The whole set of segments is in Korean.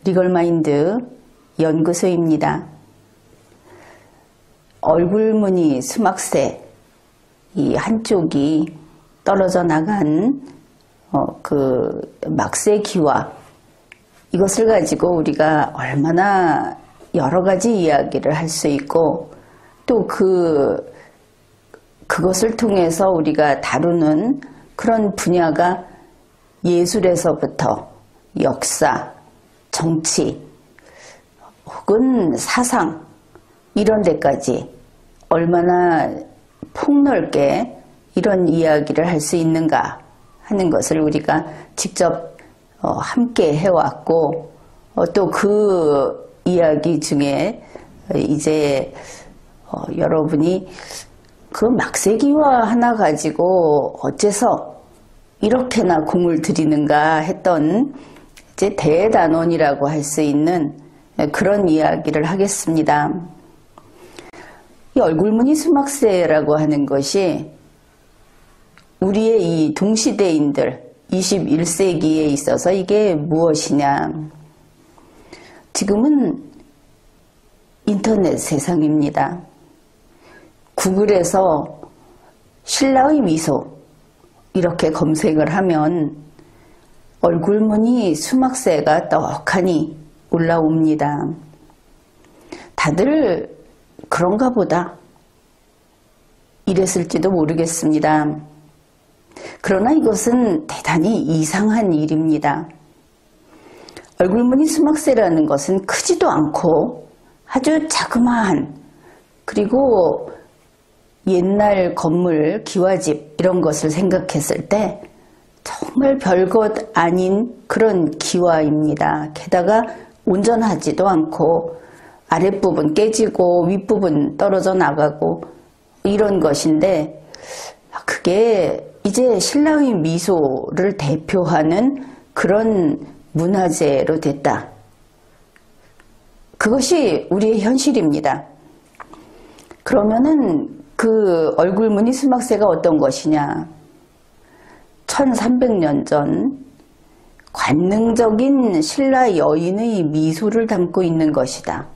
리걸마인드 연구소입니다. 얼굴무늬 수막새 이 한쪽이 떨어져 나간 그 막새기와 이것을 가지고 우리가 얼마나 여러 가지 이야기를 할 수 있고 또 그것을 통해서 우리가 다루는 그런 분야가 예술에서부터 역사, 정치 혹은 사상 이런 데까지 얼마나 폭넓게 이런 이야기를 할 수 있는가 하는 것을 우리가 직접 함께 해왔고 또 그 이야기 중에 이제 여러분이 그 막새기와 하나 가지고 어째서 이렇게나 공을 들이는가 했던 이제 대단원이라고 할 수 있는 그런 이야기를 하겠습니다. 이 얼굴무늬 수막새라고 하는 것이 우리의 이 동시대인들 21세기에 있어서 이게 무엇이냐. 지금은 인터넷 세상입니다. 구글에서 신라의 미소 이렇게 검색을 하면 얼굴무늬 수막새가 떡하니 올라옵니다. 다들 그런가 보다 이랬을지도 모르겠습니다. 그러나 이것은 대단히 이상한 일입니다. 얼굴무늬 수막새라는 것은 크지도 않고 아주 자그마한 그리고 옛날 건물, 기와집 이런 것을 생각했을 때 정말 별것 아닌 그런 기와입니다. 게다가 온전하지도 않고 아랫부분 깨지고 윗부분 떨어져 나가고 이런 것인데 그게 이제 신라의 미소를 대표하는 그런 문화재로 됐다. 그것이 우리의 현실입니다. 그러면은 그 얼굴무늬 수막새가 어떤 것이냐. 1300년 전 관능적인 신라 여인의 미소를 담고 있는 것이다.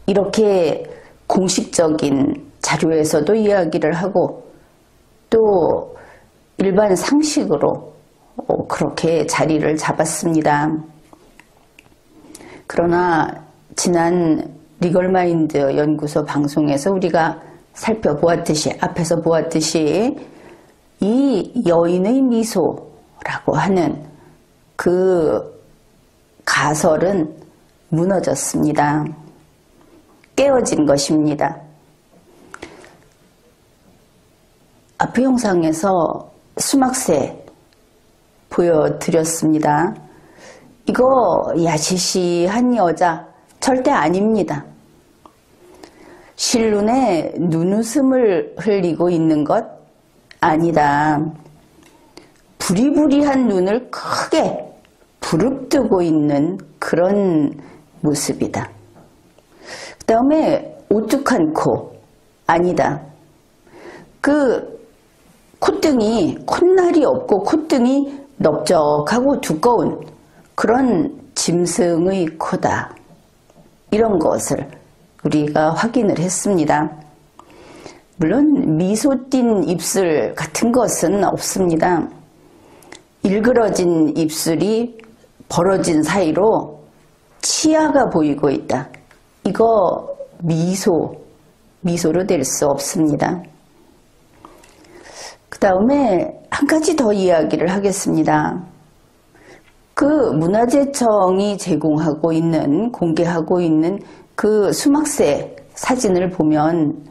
이렇게 공식적인 자료에서도 이야기를 하고 또 일반 상식으로 그렇게 자리를 잡았습니다. 그러나 지난 리걸마인드 연구소 방송에서 우리가 살펴보았듯이 앞에서 보았듯이 이 여인의 미소라고 하는 그 가설은 무너졌습니다. 깨어진 것입니다. 앞의 영상에서 수막새 보여드렸습니다. 이거 야시시한 여자 절대 아닙니다. 실눈에 눈웃음을 흘리고 있는 것 아니다. 부리부리한 눈을 크게 부릅뜨고 있는 그런 모습이다. 그 다음에 오뚝한 코 아니다. 그 콧등이 콧날이 없고 콧등이 넓적하고 두꺼운 그런 짐승의 코다. 이런 것을 우리가 확인을 했습니다. 물론 미소 띤 입술 같은 것은 없습니다. 일그러진 입술이 벌어진 사이로 치아가 보이고 있다. 이거 미소로 될 수 없습니다. 그 다음에 한 가지 더 이야기를 하겠습니다. 그 문화재청이 제공하고 있는, 공개하고 있는 그 수막새 사진을 보면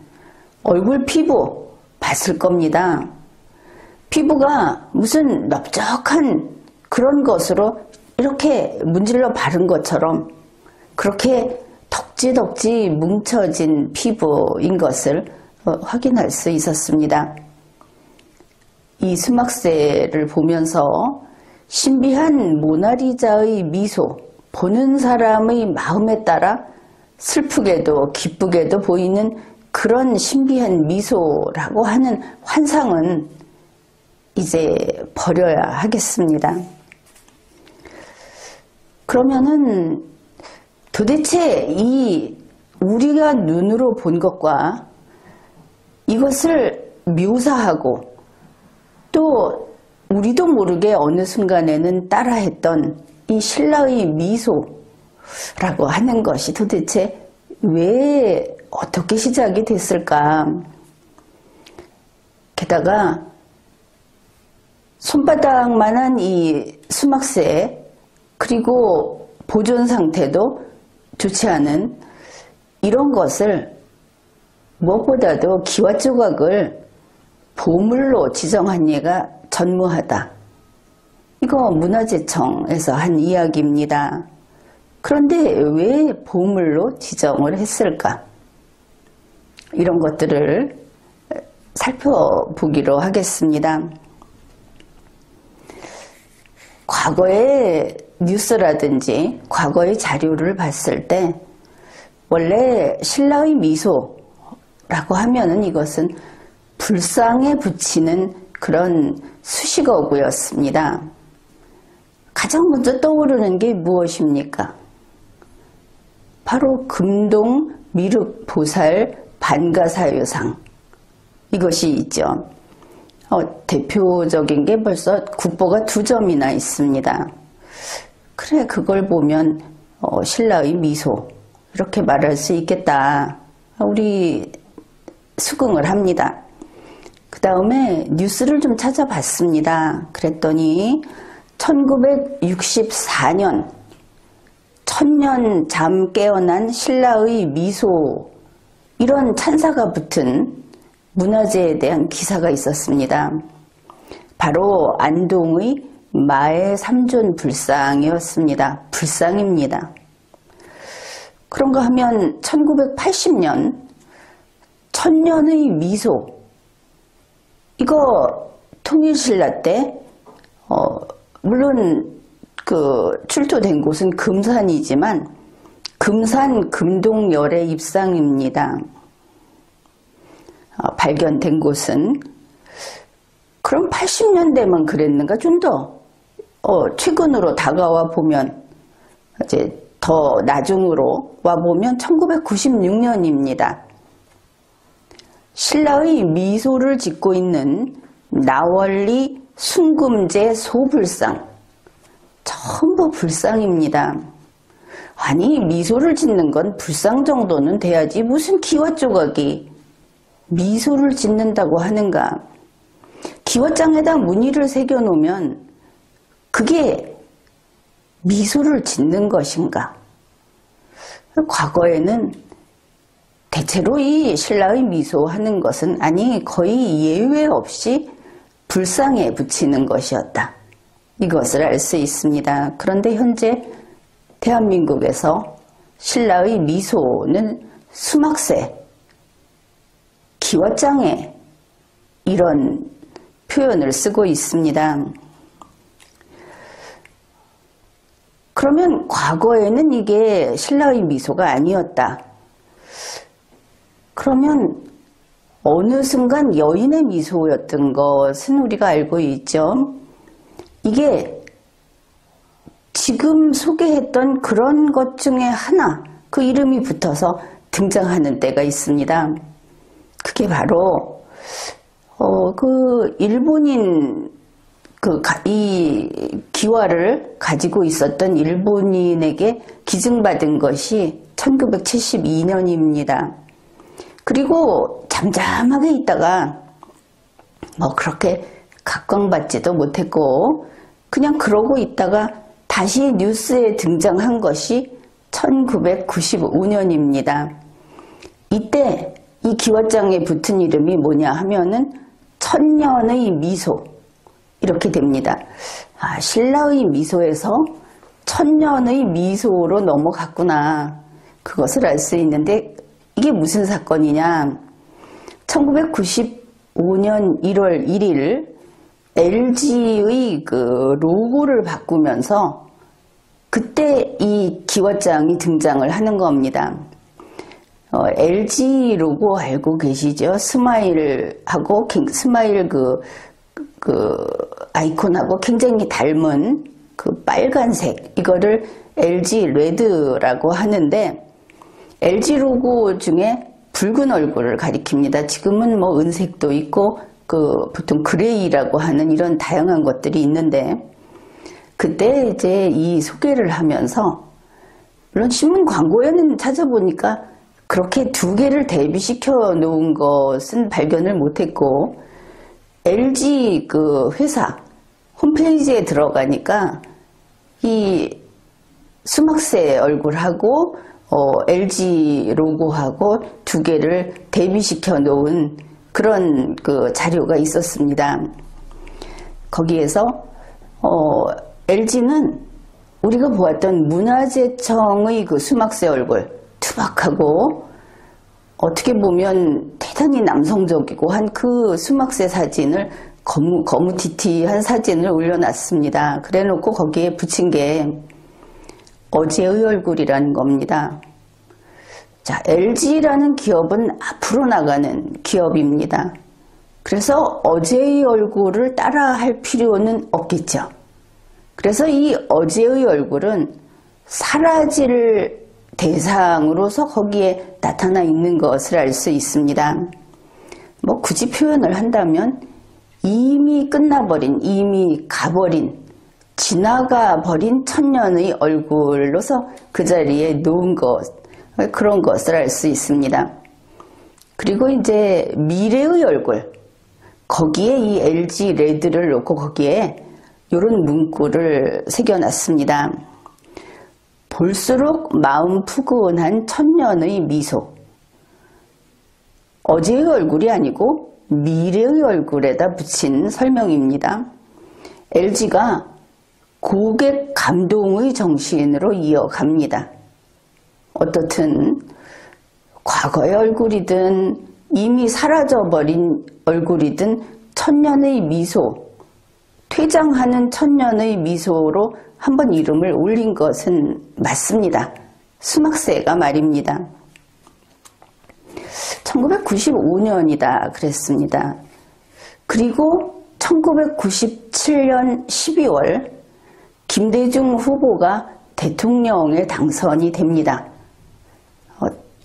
얼굴 피부 봤을 겁니다. 피부가 무슨 넓적한 그런 것으로 이렇게 문질러 바른 것처럼 그렇게 덕지덕지 뭉쳐진 피부인 것을 확인할 수 있었습니다. 이 수막새를 보면서 신비한 모나리자의 미소, 보는 사람의 마음에 따라 슬프게도 기쁘게도 보이는 그런 신비한 미소라고 하는 환상은 이제 버려야 하겠습니다. 그러면은 도대체 이 우리가 눈으로 본 것과 이것을 묘사하고 또 우리도 모르게 어느 순간에는 따라했던 이 신라의 미소라고 하는 것이 도대체 왜 어떻게 시작이 됐을까? 게다가 손바닥만한 이 수막새 그리고 보존 상태도 좋지 않은 이런 것을 무엇보다도 기와 조각을 보물로 지정한 예가 전무하다. 이거 문화재청에서 한 이야기입니다. 그런데 왜 보물로 지정을 했을까? 이런 것들을 살펴보기로 하겠습니다. 과거의 뉴스라든지 과거의 자료를 봤을 때 원래 신라의 미소라고 하면은 이것은 불상에 붙이는 그런 수식어구였습니다. 가장 먼저 떠오르는 게 무엇입니까? 바로 금동 미륵보살 반가사유상 이것이 있죠. 대표적인 게 벌써 국보가 2점이나 있습니다. 그래 그걸 보면 신라의 미소 이렇게 말할 수 있겠다. 우리 수긍을 합니다. 그 다음에 뉴스를 좀 찾아봤습니다. 그랬더니 1964년 천년 잠 깨어난 신라의 미소 이런 찬사가 붙은 문화재에 대한 기사가 있었습니다. 바로 안동의 마의 삼존 불상이었습니다. 불상입니다. 그런가 하면 1980년 천년의 미소 이거 통일신라 때 물론 그 출토된 곳은 금산이지만 금산 금동열의 입상입니다. 발견된 곳은 그럼 80년대만 그랬는가? 좀 더 최근으로 다가와 보면 이제 더 나중으로 와 보면 1996년입니다. 신라의 미소를 짓고 있는 나월리 순금제 소불상 전부 불상입니다. 아니 미소를 짓는 건 불상 정도는 돼야지 무슨 기와 조각이 미소를 짓는다고 하는가. 기와장에다 무늬를 새겨놓으면 그게 미소를 짓는 것인가. 과거에는 대체로 이 신라의 미소 하는 것은 아니 거의 예외 없이 불상에 붙이는 것이었다. 이것을 알 수 있습니다. 그런데 현재 대한민국에서 신라의 미소는 수막새, 기와장에 이런 표현을 쓰고 있습니다. 그러면 과거에는 이게 신라의 미소가 아니었다. 그러면 어느 순간 여인의 미소였던 것은 우리가 알고 있죠. 이게 지금 소개했던 그런 것 중에 하나, 그 이름이 붙어서 등장하는 때가 있습니다. 그게 바로 그 일본인 이 기와를 가지고 있었던 일본인에게 기증받은 것이 1972년입니다. 그리고 잠잠하게 있다가 뭐 그렇게 각광받지도 못했고 그냥 그러고 있다가 다시 뉴스에 등장한 것이 1995년입니다. 이때 이 기와장에 붙은 이름이 뭐냐 하면은 천년의 미소 이렇게 됩니다. 신라의 미소에서 천년의 미소로 넘어갔구나. 그것을 알 수 있는데 이게 무슨 사건이냐. 1995년 1월 1일 LG의 그 로고를 바꾸면서 그때 이 기와장이 등장을 하는 겁니다. LG 로고 알고 계시죠? 스마일하고 스마일 그 아이콘하고 굉장히 닮은 그 빨간색 이거를 LG 레드라고 하는데 LG 로고 중에 붉은 얼굴을 가리킵니다. 지금은 뭐 은색도 있고 보통 그레이라고 하는 이런 다양한 것들이 있는데 그때 이제 이 소개를 하면서 물론 신문 광고에는 찾아보니까 그렇게 두 개를 대비시켜 놓은 것은 발견을 못했고 LG 회사 홈페이지에 들어가니까 이 수막새 얼굴하고 LG 로고하고 두 개를 대비시켜 놓은 그런 자료가 있었습니다. 거기에서 LG는 우리가 보았던 문화재청의 수막새 얼굴 투박하고 어떻게 보면 대단히 남성적이고 한 수막새 사진을 거무튀튀한 사진을 올려놨습니다. 그래놓고 거기에 붙인 게 어제의 얼굴이라는 겁니다. 자, LG라는 기업은 앞으로 나가는 기업입니다. 그래서 어제의 얼굴을 따라할 필요는 없겠죠. 그래서 이 어제의 얼굴은 사라질 대상으로서 거기에 나타나 있는 것을 알 수 있습니다. 뭐 굳이 표현을 한다면 이미 끝나버린, 이미 가버린, 지나가 버린 천년의 얼굴로서 그 자리에 놓은 것, 그런 것을 알 수 있습니다. 그리고 이제 미래의 얼굴, 거기에 이 LG 레드를 놓고 거기에 이런 문구를 새겨놨습니다. 볼수록 마음 푸근한 천년의 미소. 어제의 얼굴이 아니고 미래의 얼굴에다 붙인 설명입니다. LG가 고객 감동의 정신으로 이어갑니다. 어떻든 과거의 얼굴이든 이미 사라져버린 얼굴이든 천년의 미소, 퇴장하는 천년의 미소로 한번 이름을 올린 것은 맞습니다. 수막새가 말입니다. 1995년이다 그랬습니다. 그리고 1997년 12월 김대중 후보가 대통령에 당선이 됩니다.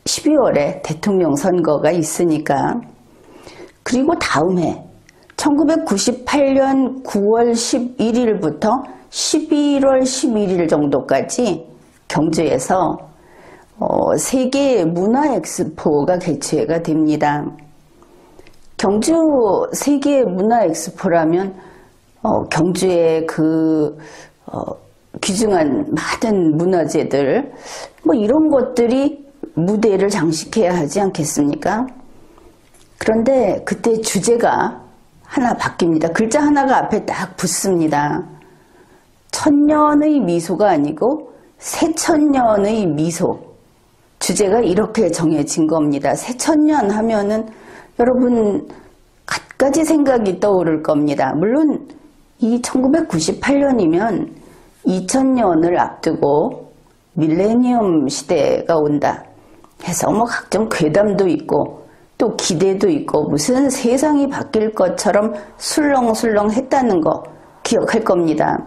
12월에 대통령 선거가 있으니까. 그리고 다음 해 1998년 9월 11일부터 11월 11일 정도까지 경주에서 세계 문화 엑스포가 개최가 됩니다. 경주 세계 문화 엑스포라면 경주의 귀중한 많은 문화재들 뭐 이런 것들이 무대를 장식해야 하지 않겠습니까? 그런데 그때 주제가 하나 바뀝니다. 글자 하나가 앞에 딱 붙습니다. 천년의 미소가 아니고 새천년의 미소. 주제가 이렇게 정해진 겁니다. 새천년 하면은 여러분 갖가지 생각이 떠오를 겁니다. 물론 이 1998년이면 2000년을 앞두고 밀레니엄 시대가 온다 해서 뭐 각종 괴담도 있고 또 기대도 있고 무슨 세상이 바뀔 것처럼 술렁술렁 했다는 거 기억할 겁니다.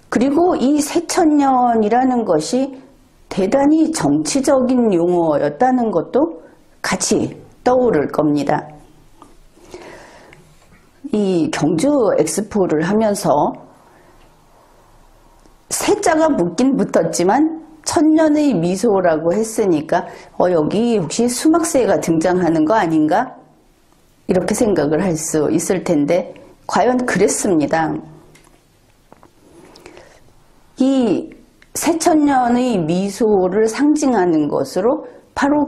그리고 이 새천년이라는 것이 대단히 정치적인 용어였다는 것도 같이 떠오를 겁니다. 이 경주 엑스포를 하면서 새자가 붙긴 붙었지만 천년의 미소라고 했으니까 여기 혹시 수막새가 등장하는 거 아닌가? 이렇게 생각을 할 수 있을 텐데 과연 그랬습니다. 이 새천년의 미소를 상징하는 것으로 바로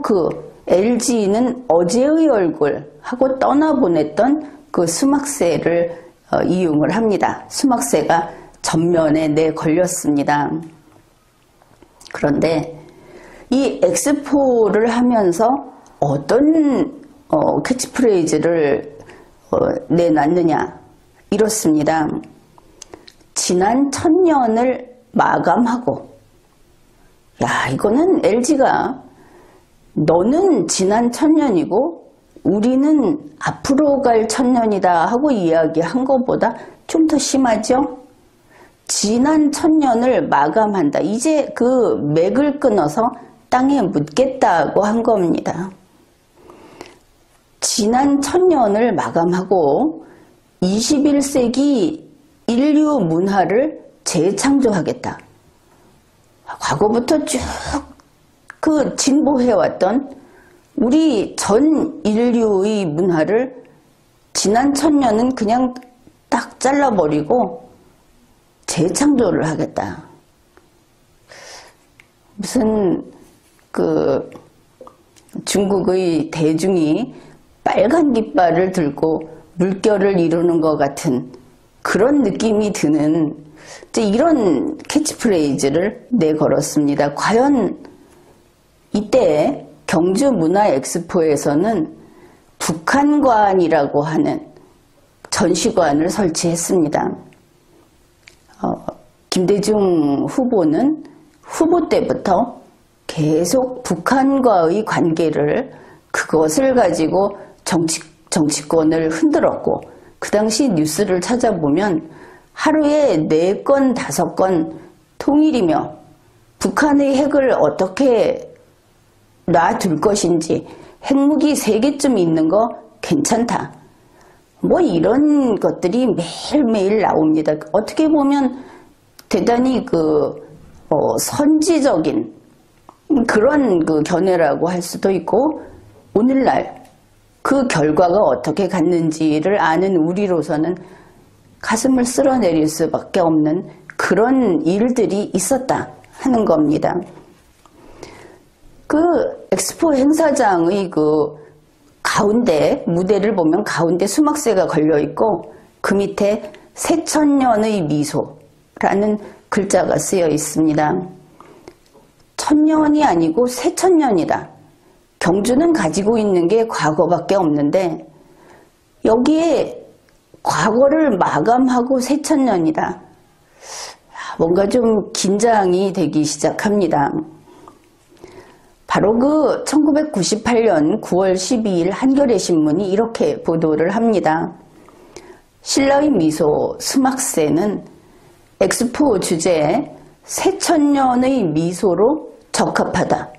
LG는 어제의 얼굴하고 떠나보냈던 수막새를 이용을 합니다. 수막새가 전면에 내걸렸습니다. 그런데 이 엑스포를 하면서 어떤 캐치프레이즈를 내놨느냐 이렇습니다. 지난 천년을 마감하고, 야, 이거는 LG가 너는 지난 천년이고 우리는 앞으로 갈 천년이다 하고 이야기한 것보다 좀 더 심하죠? 지난 천년을 마감한다. 이제 그 맥을 끊어서 땅에 묻겠다고 한 겁니다. 지난 천년을 마감하고 21세기 인류 문화를 재창조하겠다. 과거부터 쭉 그 진보해왔던 우리 전 인류의 문화를 지난 천년은 그냥 딱 잘라버리고 재창조를 하겠다. 무슨 그 중국의 대중이 빨간 깃발을 들고 물결을 이루는 것 같은 그런 느낌이 드는 이런 캐치프레이즈를 내걸었습니다. 과연 이때 경주문화엑스포에서는 북한관이라고 하는 전시관을 설치했습니다. 김대중 후보는 후보 때부터 계속 북한과의 관계를 그것을 가지고 정치권을 흔들었고 그 당시 뉴스를 찾아보면 하루에 4건, 5건 통일이며 북한의 핵을 어떻게 놔둘 것인지 핵무기 3개쯤 있는 거 괜찮다. 뭐 이런 것들이 매일매일 나옵니다. 어떻게 보면 대단히 선지적인 그런 견해라고 할 수도 있고 오늘날 그 결과가 어떻게 갔는지를 아는 우리로서는 가슴을 쓸어내릴 수밖에 없는 그런 일들이 있었다 하는 겁니다. 그 엑스포 행사장의 가운데 무대를 보면 가운데 수막새가 걸려 있고 그 밑에 새천년의 미소라는 글자가 쓰여 있습니다. 천년이 아니고 새천년이다. 경주는 가지고 있는 게 과거밖에 없는데 여기에 과거를 마감하고 새천년이다. 뭔가 좀 긴장이 되기 시작합니다. 바로 1998년 9월 12일 한겨레 신문이 이렇게 보도를 합니다. 신라의 미소 수막새는 엑스포 주제에 새천년의 미소로 적합하다.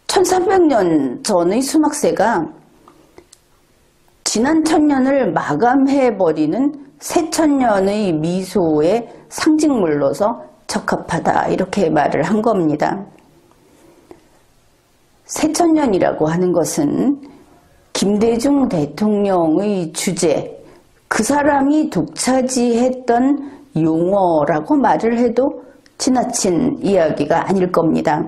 1300년 전의 수막새가 지난 천년을 마감해버리는 새천년의 미소의 상징물로서 적합하다 이렇게 말을 한 겁니다. 새천년이라고 하는 것은 김대중 대통령의 주제, 그 사람이 독차지했던 용어라고 말을 해도 지나친 이야기가 아닐 겁니다.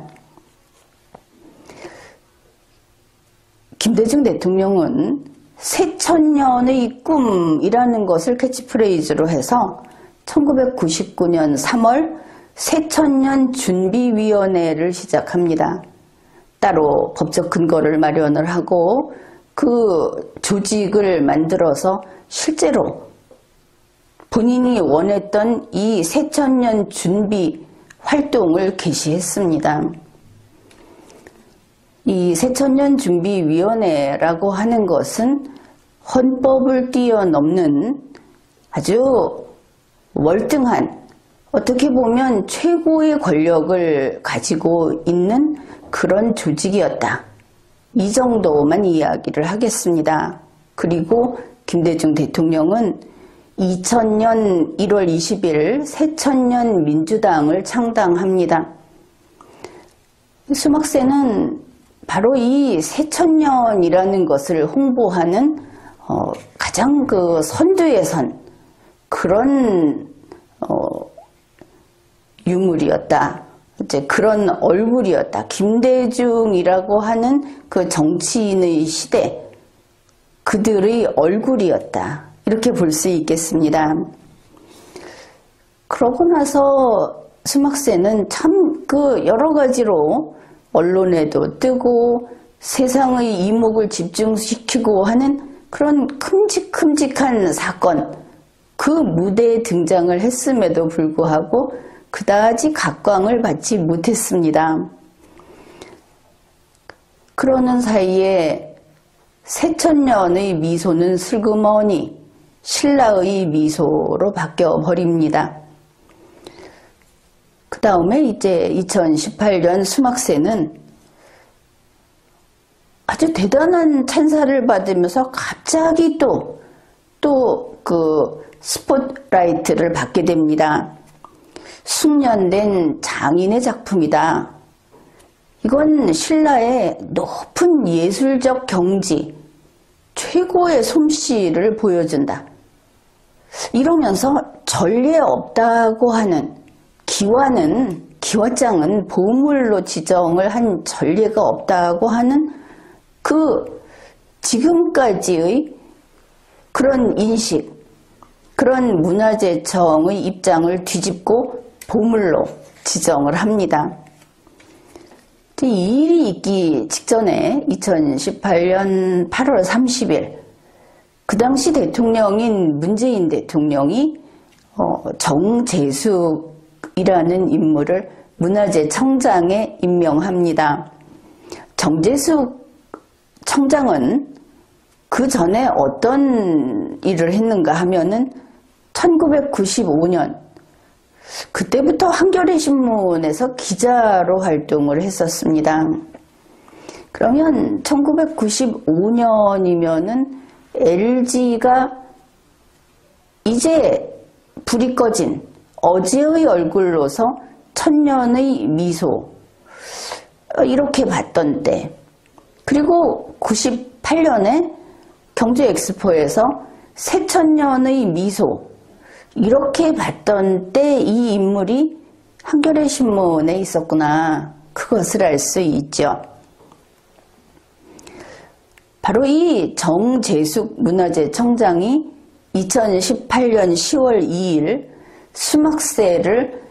김대중 대통령은 새천년의 꿈이라는 것을 캐치프레이즈로 해서 1999년 3월 새천년 준비위원회를 시작합니다. 따로 법적 근거를 마련을 하고 그 조직을 만들어서 실제로 본인이 원했던 이 새천년 준비 활동을 개시했습니다. 이 새천년 준비위원회라고 하는 것은 헌법을 뛰어넘는 아주 월등한 어떻게 보면 최고의 권력을 가지고 있는 그런 조직이었다. 이 정도만 이야기를 하겠습니다. 그리고 김대중 대통령은 2000년 1월 20일 새천년 민주당을 창당합니다. 수막새는 바로 이 새천년이라는 것을 홍보하는 가장 선두에 선 그런 유물이었다. 이제 그런 얼굴이었다. 김대중이라고 하는 그 정치인의 시대, 그들의 얼굴이었다. 이렇게 볼 수 있겠습니다. 그러고 나서 수막새는 참 여러 가지로 언론에도 뜨고 세상의 이목을 집중시키고 하는 그런 큼직큼직한 사건, 그 무대에 등장을 했음에도 불구하고 그다지 각광을 받지 못했습니다. 그러는 사이에 새천년의 미소는 슬그머니 신라의 미소로 바뀌어 버립니다. 그 다음에 이제 2018년 수막세는 아주 대단한 찬사를 받으면서 갑자기 또 그 스포트라이트를 받게 됩니다. 숙련된 장인의 작품이다. 이건 신라의 높은 예술적 경지, 최고의 솜씨를 보여준다. 이러면서 전례 없다고 하는 기와장은 보물로 지정을 한 전례가 없다고 하는 그 지금까지의 그런 인식, 그런 문화재청의 입장을 뒤집고 보물로 지정을 합니다. 이 일이 있기 직전에 2018년 8월 30일 그 당시 대통령인 문재인 대통령이 정재숙이라는 인물을 문화재청장에 임명합니다. 정재숙 청장은 그 전에 어떤 일을 했는가 하면은 1995년 그때부터 한겨레 신문에서 기자로 활동을 했었습니다. 그러면 1995년이면은 LG가 이제 불이 꺼진 어제의 얼굴로서 천년의 미소 이렇게 봤던 때, 그리고 98년에 경제엑스포에서 새천년의 미소 이렇게 봤던 때 이 인물이 한겨레 신문에 있었구나, 그것을 알 수 있죠. 바로 이 정재숙 문화재청장이 2018년 10월 2일 수막세를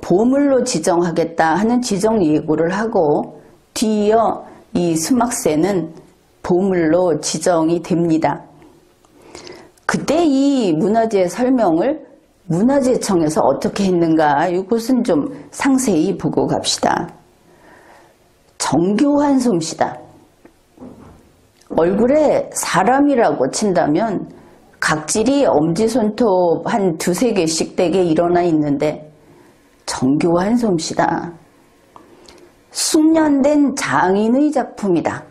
보물로 지정하겠다 하는 지정 예고를 하고 뒤이어 이 수막세는 보물로 지정이 됩니다. 그때 이 문화재 설명을 문화재청에서 어떻게 했는가, 이것은 좀 상세히 보고 갑시다. 정교한 솜씨다. 얼굴에 사람이라고 친다면 각질이 엄지손톱 한 두세 개씩 되게 일어나 있는데 정교한 솜씨다. 숙련된 장인의 작품이다.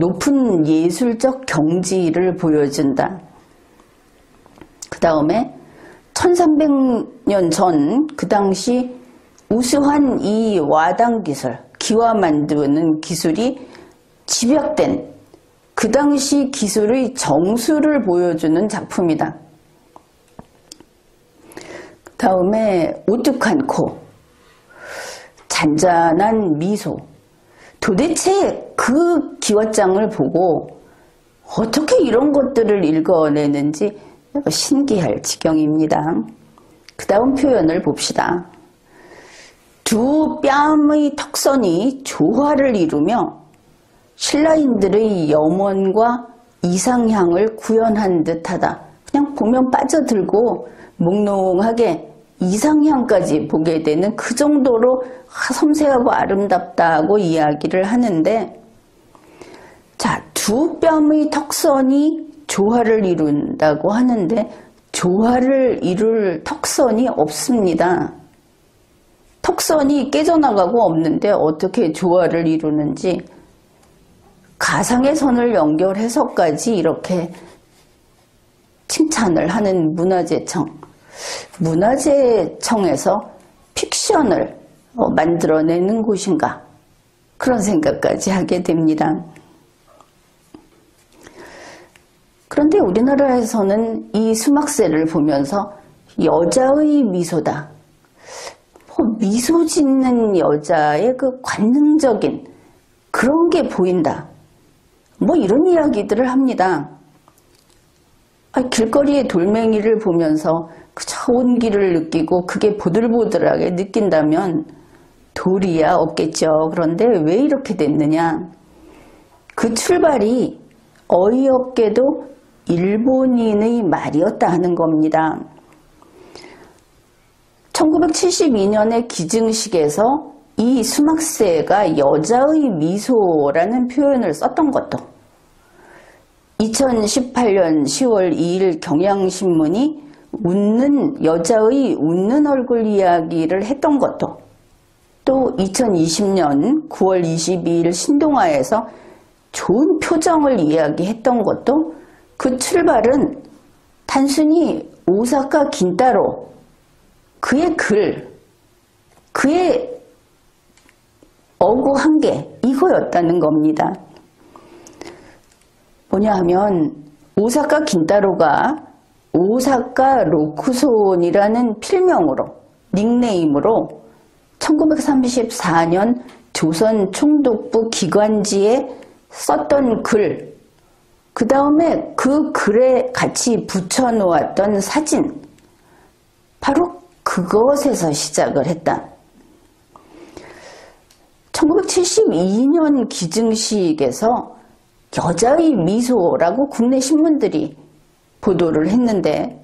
높은 예술적 경지를 보여준다. 그 다음에 1300년 전 그 당시 우수한 이 와당 기술, 기와 만드는 기술이 집약된 그 당시 기술의 정수를 보여주는 작품이다. 그 다음에 오뚝한 코, 잔잔한 미소. 도대체 그 기와장을 보고 어떻게 이런 것들을 읽어내는지 신기할 지경입니다. 그 다음 표현을 봅시다. 두 뺨의 턱선이 조화를 이루며 신라인들의 염원과 이상향을 구현한 듯하다. 그냥 보면 빠져들고 몽롱하게 이상향까지 보게 되는 그 정도로 섬세하고 아름답다고 이야기를 하는데, 자, 두 뺨의 턱선이 조화를 이룬다고 하는데 조화를 이룰 턱선이 없습니다. 턱선이 깨져나가고 없는데 어떻게 조화를 이루는지, 가상의 선을 연결해서까지 이렇게 칭찬을 하는 문화재청. 문화재청에서 픽션을 만들어내는 곳인가, 그런 생각까지 하게 됩니다. 그런데 우리나라에서는 이 수막세를 보면서 여자의 미소다, 미소 짓는 여자의 그 관능적인 그런 게 보인다, 이런 이야기들을 합니다. 길거리의 돌멩이를 보면서 그저 온기를 느끼고 그게 보들보들하게 느낀다면 돌이야 없겠죠. 그런데 왜 이렇게 됐느냐? 그 출발이 어이없게도 일본인의 말이었다 하는 겁니다. 1972년의 기증식에서 이 수막세가 여자의 미소라는 표현을 썼던 것도 2018년 10월 2일 경향신문이 여자의 웃는 얼굴 이야기를 했던 것도, 또 2020년 9월 22일 신동아에서 좋은 표정을 이야기했던 것도 그 출발은 단순히 오사카 긴타로 그의 글, 그의 어구 한 개, 이거였다는 겁니다. 뭐냐 하면 오사카 긴타로가 오사카 로쿠손이라는 필명으로, 닉네임으로 1934년 조선 총독부 기관지에 썼던 글, 그 다음에 그 글에 같이 붙여놓았던 사진, 바로 그것에서 시작을 했다. 1972년 기증식에서 여자의 미소라고 국내 신문들이 보도를 했는데,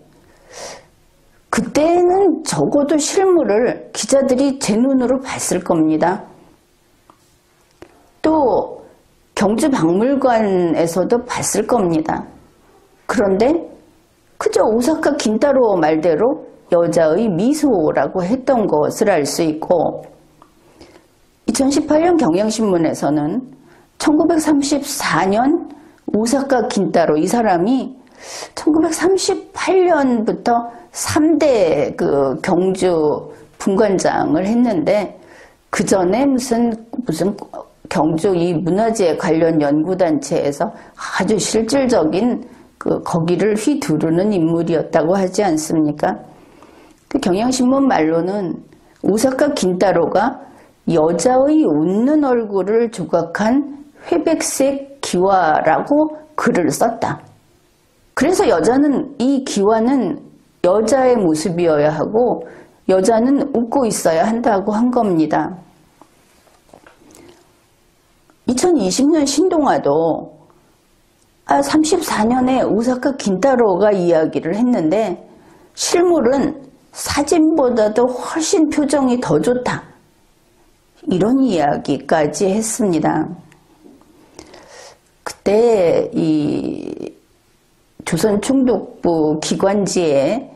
그때는 적어도 실물을 기자들이 제 눈으로 봤을 겁니다. 또 경주박물관에서도 봤을 겁니다. 그런데 그저 오사카 긴타로 말대로 여자의 미소라고 했던 것을 알 수 있고, 2018년 경향신문에서는 1934년 오사카 긴타로, 이 사람이 1938년부터 3대 그 경주 분관장을 했는데, 그 전에 무슨 경주 이 문화재 관련 연구단체에서 아주 실질적인 거기를 휘두르는 인물이었다고 하지 않습니까? 그 경향신문 말로는 오사카 긴타로가 여자의 웃는 얼굴을 조각한 회백색 기와라고 글을 썼다. 그래서 이 기와는 여자의 모습이어야 하고 여자는 웃고 있어야 한다고 한 겁니다. 2020년 신동아도 34년에 오사카 긴타로가 이야기를 했는데, 실물은 사진보다도 훨씬 표정이 더 좋다, 이런 이야기까지 했습니다. 그때 이 조선 총독부 기관지에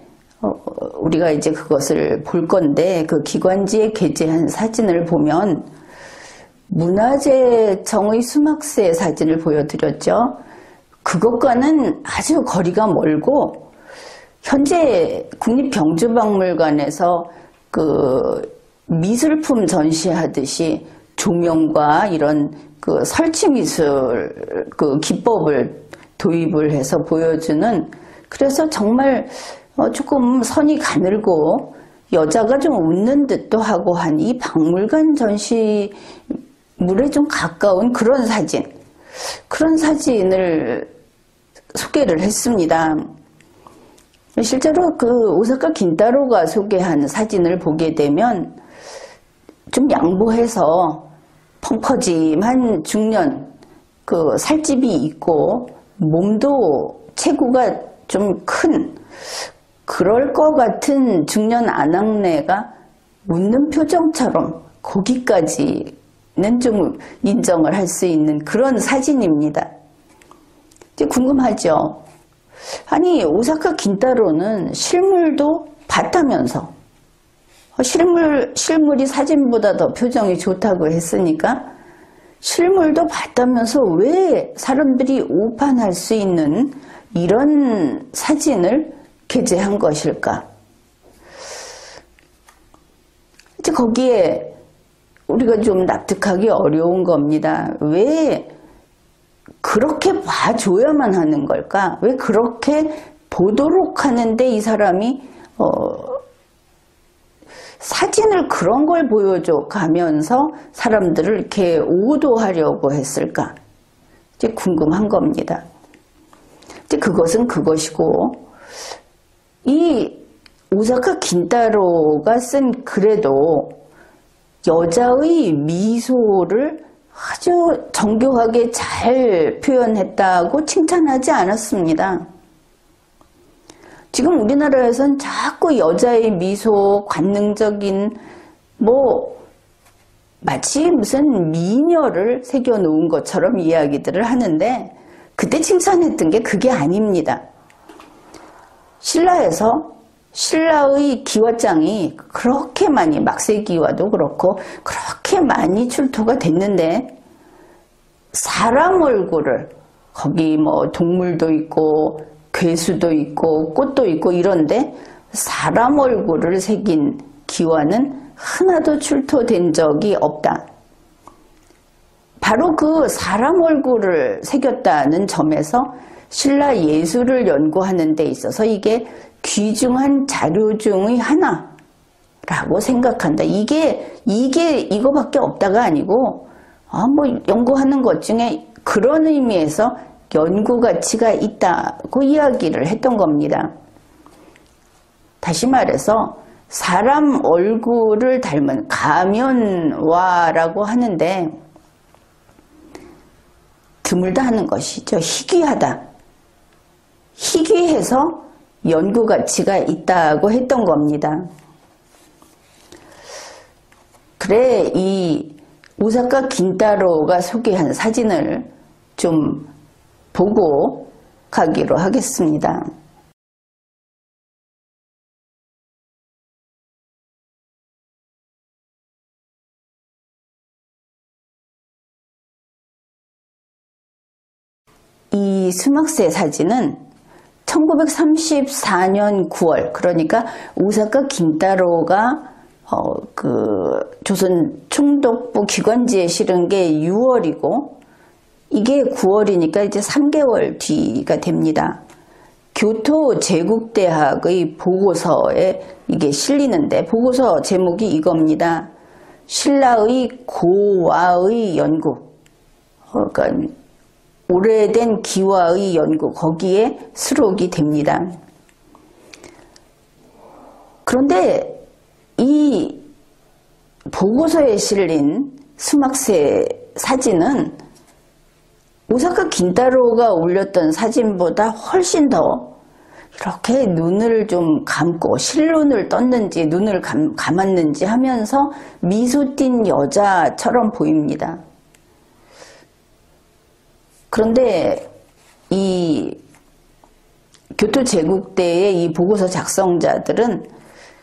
우리가 이제 그것을 볼 건데, 그 기관지에 게재한 사진을 보면 문화재청의 수막새 사진을 보여드렸죠. 그것과는 아주 거리가 멀고, 현재 국립경주박물관에서 그 미술품 전시하듯이 조명과 이런 그 설치 미술 그 기법을 도입을 해서 보여주는, 그래서 정말 조금 선이 가늘고 여자가 좀 웃는 듯도 하고 한 이 박물관 전시물에 좀 가까운 그런 사진을 소개를 했습니다. 실제로 그 오사카 긴타로가 소개한 사진을 보게 되면 좀 양보해서 펑퍼짐한 중년, 그 살집이 있고 몸도 체구가 좀 큰, 그럴 것 같은 중년 아낙네가 웃는 표정처럼 거기까지는 좀 인정을 할 수 있는 그런 사진입니다. 이제 궁금하죠? 아니, 오사카 긴타로는 실물도 봤다면서, 실물이 사진보다 더 표정이 좋다고 했으니까 실물도 봤다면서 왜 사람들이 오판할 수 있는 이런 사진을 게재한 것일까? 이제 거기에 우리가 좀 납득하기 어려운 겁니다. 왜 그렇게 봐줘야만 하는 걸까? 왜 그렇게 보도록 하는데 이 사람이 사진을 그런 걸 보여줘 가면서 사람들을 이렇게 오도하려고 했을까? 이제 궁금한 겁니다. 이제 그것은 그것이고, 이 오사카 긴타로가 쓴 글에도 여자의 미소를 아주 정교하게 잘 표현했다고 칭찬하지 않았습니다. 지금 우리나라에선 자꾸 여자의 미소, 관능적인, 마치 무슨 미녀를 새겨놓은 것처럼 이야기들을 하는데, 그때 칭찬했던 게 그게 아닙니다. 신라에서 신라의 기와장이 그렇게 많이, 막세기와도 그렇고 그렇게 많이 출토가 됐는데 사람 얼굴을, 거기 뭐 동물도 있고 괴수도 있고 꽃도 있고 이런데 사람 얼굴을 새긴 기와는 하나도 출토된 적이 없다. 바로 그 사람 얼굴을 새겼다는 점에서 신라 예술을 연구하는 데 있어서 이게 귀중한 자료 중의 하나라고 생각한다. 이거밖에 없다가 아니고, 뭐 연구하는 것 중에 그런 의미에서 연구 가치가 있다고 이야기를 했던 겁니다. 다시 말해서 사람 얼굴을 닮은 가면화라고 하는데 드물다 하는 것이죠. 희귀하다. 희귀해서 연구 가치가 있다고 했던 겁니다. 그래, 이 오사카 긴타로가 소개한 사진을 좀 보고 가기로 하겠습니다. 이 수막세 사진은 1934년 9월, 그러니까 오사카 긴타로가 조선 총독부 기관지에 실은 게 6월이고 이게 9월이니까 이제 3개월 뒤가 됩니다. 교토 제국대학의 보고서에 이게 실리는데 보고서 제목이 이겁니다. 신라의 고와의 연구. 그러니까 오래된 기와의 연구, 거기에 수록이 됩니다. 그런데 이 보고서에 실린 수막세 사진은 오사카 긴타로가 올렸던 사진보다 훨씬 더 이렇게 눈을 좀 감고 실눈을 떴는지 눈을 감았는지 하면서 미소 띈 여자처럼 보입니다. 그런데 이 교토 제국대의 이 보고서 작성자들은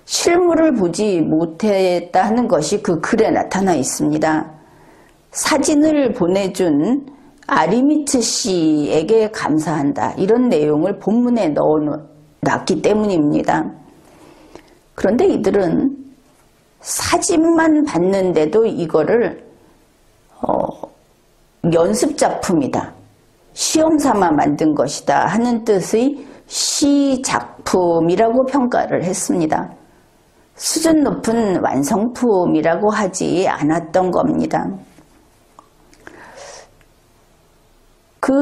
실물을 보지 못했다 하는 것이 그 글에 나타나 있습니다. 사진을 보내준 아리미츠 씨에게 감사한다. 이런 내용을 본문에 넣어놨기 때문입니다. 그런데 이들은 사진만 봤는데도 이거를 연습작품이다. 시험 삼아 만든 것이다 하는 뜻의 시작품이라고 평가를 했습니다. 수준 높은 완성품이라고 하지 않았던 겁니다. 그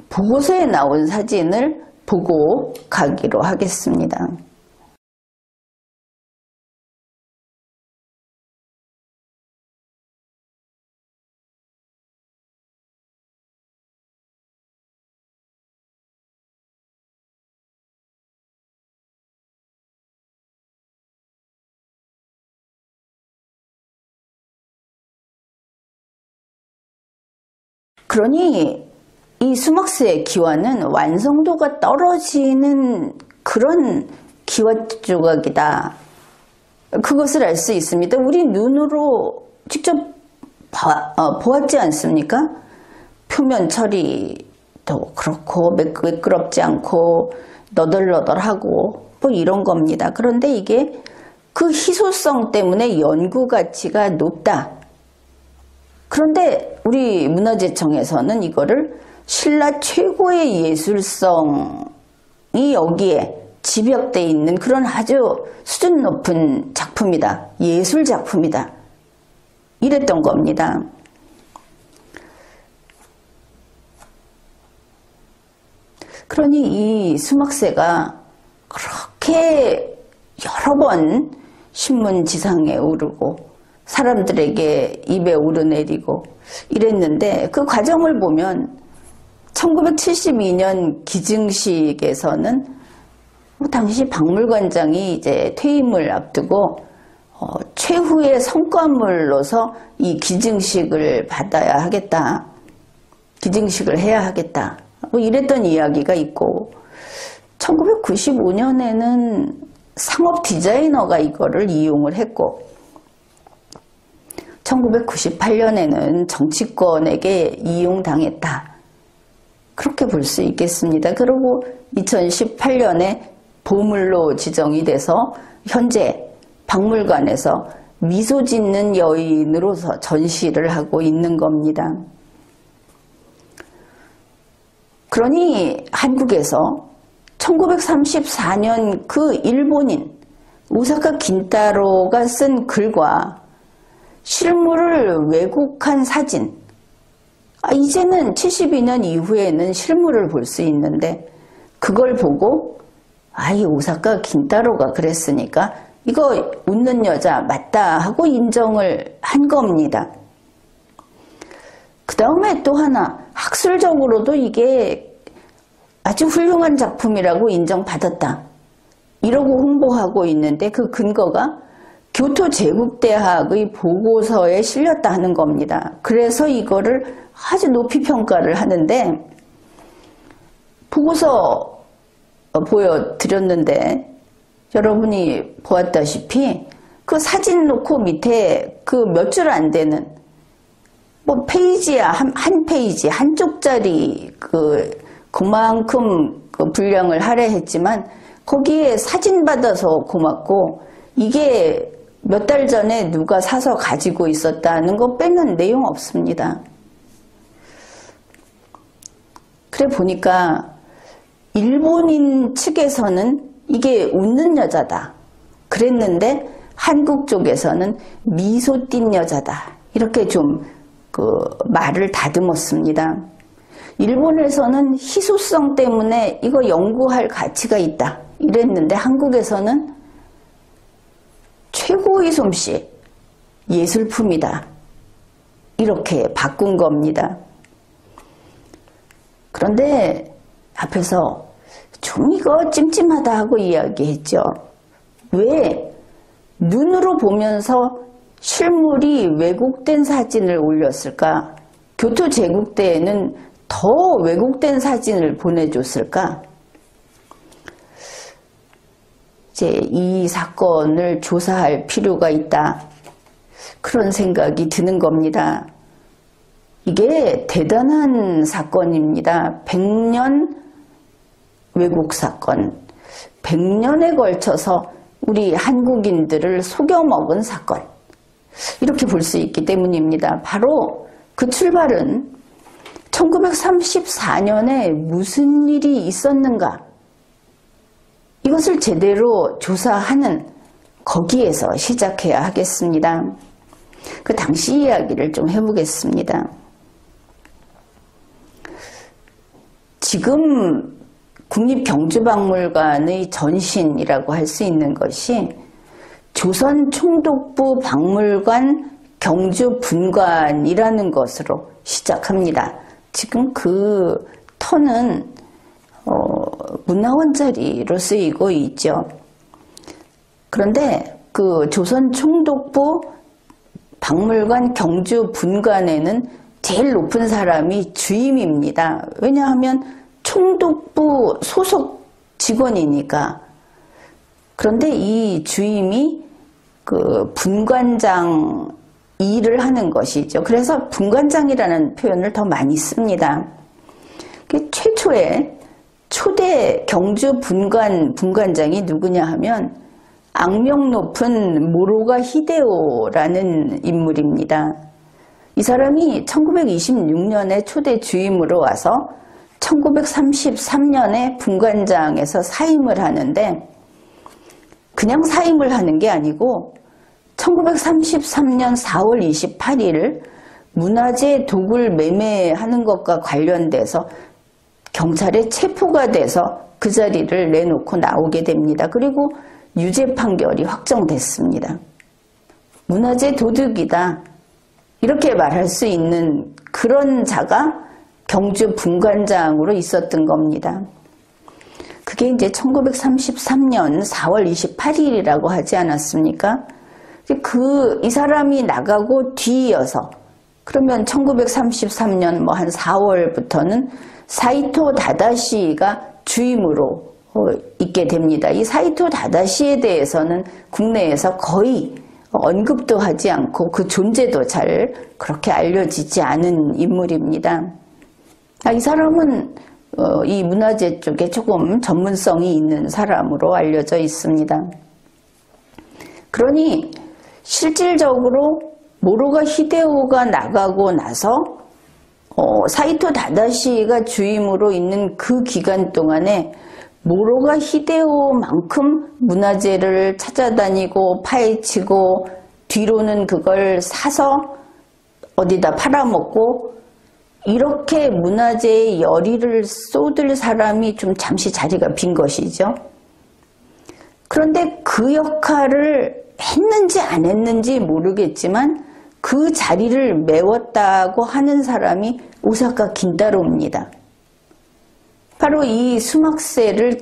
보고서에 나온 사진을 보고 가기로 하겠습니다. 그러니 이 수막세 기와는 완성도가 떨어지는 그런 기와 조각이다. 그것을 알 수 있습니다. 우리 눈으로 직접 보았지 않습니까? 표면 처리도 그렇고 매끄럽지 않고 너덜너덜하고 뭐 이런 겁니다. 그런데 이게 그 희소성 때문에 연구 가치가 높다. 그런데 우리 문화재청에서는 이거를 신라 최고의 예술성이 여기에 집약되어 있는 그런 아주 수준 높은 작품이다. 예술 작품이다. 이랬던 겁니다. 그러니 이 수막세가 그렇게 여러 번 신문지상에 오르고 사람들에게 입에 오르내리고 이랬는데 그 과정을 보면 1972년 기증식에서는 당시 박물관장이 이제 퇴임을 앞두고 최후의 성과물로서 이 기증식을 받아야 하겠다. 기증식을 해야 하겠다. 뭐 이랬던 이야기가 있고 1995년에는 상업 디자이너가 이거를 이용을 했고 1998년에는 정치권에게 이용당했다. 그렇게 볼 수 있겠습니다. 그리고 2018년에 보물로 지정이 돼서 현재 박물관에서 미소 짓는 여인으로서 전시를 하고 있는 겁니다. 그러니 한국에서 1934년 그 일본인 오사카 긴타로가 쓴 글과 실물을 왜곡한 사진, 이제는 72년 이후에는 실물을 볼 수 있는데 그걸 보고 이 오사카 긴타로가 그랬으니까 이거 웃는 여자 맞다 하고 인정을 한 겁니다. 그 다음에 또 하나, 학술적으로도 이게 아주 훌륭한 작품이라고 인정받았다. 이러고 홍보하고 있는데 그 근거가 교토제국대학의 보고서에 실렸다 하는 겁니다. 그래서 이거를 아주 높이 평가를 하는데 보고서 보여드렸는데 여러분이 보았다시피 그 사진 놓고 밑에 그 몇 줄 안 되는 뭐 페이지야 한 페이지 한 쪽짜리 그만큼 분량을 할애했지만 거기에 사진 받아서 고맙고 이게 몇 달 전에 누가 사서 가지고 있었다는 거 빼는 내용 없습니다. 그래 보니까 일본인 측에서는 이게 웃는 여자다 그랬는데 한국 쪽에서는 미소 띈 여자다 이렇게 좀 말을 다듬었습니다. 일본에서는 희소성 때문에 이거 연구할 가치가 있다 이랬는데 한국에서는 최고의 솜씨, 예술품이다 이렇게 바꾼 겁니다. 그런데 앞에서 좀 이거 찜찜하다 하고 이야기했죠. 왜 눈으로 보면서 실물이 왜곡된 사진을 올렸을까? 교토제국대에는 더 왜곡된 사진을 보내줬을까? 이제 이 사건을 조사할 필요가 있다. 그런 생각이 드는 겁니다. 이게 대단한 사건입니다. 100년 왜곡 사건, 100년에 걸쳐서 우리 한국인들을 속여먹은 사건 이렇게 볼 수 있기 때문입니다. 바로 그 출발은 1934년에 무슨 일이 있었는가 이것을 제대로 조사하는 거기에서 시작해야 하겠습니다. 그 당시 이야기를 좀 해보겠습니다. 지금 국립경주박물관의 전신이라고 할 수 있는 것이 조선총독부 박물관 경주분관이라는 것으로 시작합니다. 지금 그 터는 문화원 자리로 쓰이고 있죠. 그런데 그 조선총독부 박물관 경주분관에는 제일 높은 사람이 주임입니다. 왜냐하면 총독부 소속 직원이니까. 그런데 이 주임이 그 분관장 일을 하는 것이죠. 그래서 분관장이라는 표현을 더 많이 씁니다. 최초의 초대 경주 분관장이 누구냐 하면 악명 높은 모로가 히데오라는 인물입니다. 이 사람이 1926년에 초대 주임으로 와서 1933년에 분관장에서 사임을 하는데 그냥 사임을 하는 게 아니고 1933년 4월 28일 문화재 도굴 매매하는 것과 관련돼서 경찰에 체포가 돼서 그 자리를 내놓고 나오게 됩니다. 그리고 유죄 판결이 확정됐습니다. 문화재 도둑이다 이렇게 말할 수 있는 그런 자가 경주 분관장으로 있었던 겁니다. 그게 이제 1933년 4월 28일이라고 하지 않았습니까? 이 사람이 나가고 뒤이어서 그러면 1933년 뭐 한 4월부터는 사이토 다다시가 주임으로 있게 됩니다. 이 사이토 다다시에 대해서는 국내에서 거의 언급도 하지 않고 그 존재도 잘 그렇게 알려지지 않은 인물입니다. 이 사람은 이 문화재 쪽에 조금 전문성이 있는 사람으로 알려져 있습니다. 그러니 실질적으로 모로가 히데오가 나가고 나서 사이토 다다시가 주임으로 있는 그 기간 동안에 모로가 히데오만큼 문화재를 찾아다니고 파헤치고 뒤로는 그걸 사서 어디다 팔아먹고 이렇게 문화재에 열의를 쏟을 사람이 좀 잠시 자리가 빈 것이죠. 그런데 그 역할을 했는지 안 했는지 모르겠지만 그 자리를 메웠다고 하는 사람이 오사카 긴타로입니다. 바로 이 수막세를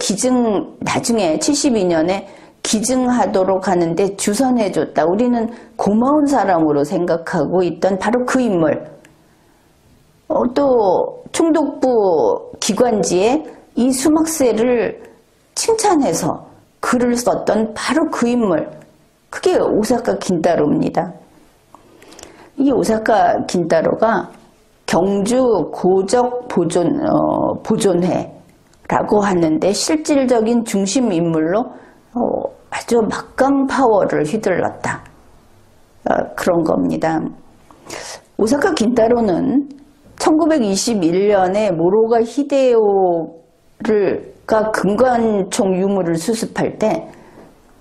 나중에 72년에 기증하도록 하는데 주선해줬다. 우리는 고마운 사람으로 생각하고 있던 바로 그 인물. 또 충독부 기관지에 이 수막세를 칭찬해서 글을 썼던 바로 그 인물. 그게 오사카 긴타로입니다. 이 오사카 긴타로가 경주 고적 보존회라고 하는데 실질적인 중심 인물로 아주 막강 파워를 휘둘렀다. 그런 겁니다. 오사카 긴타로는 1921년에 모로가 히데오가 금관총 유물을 수습할 때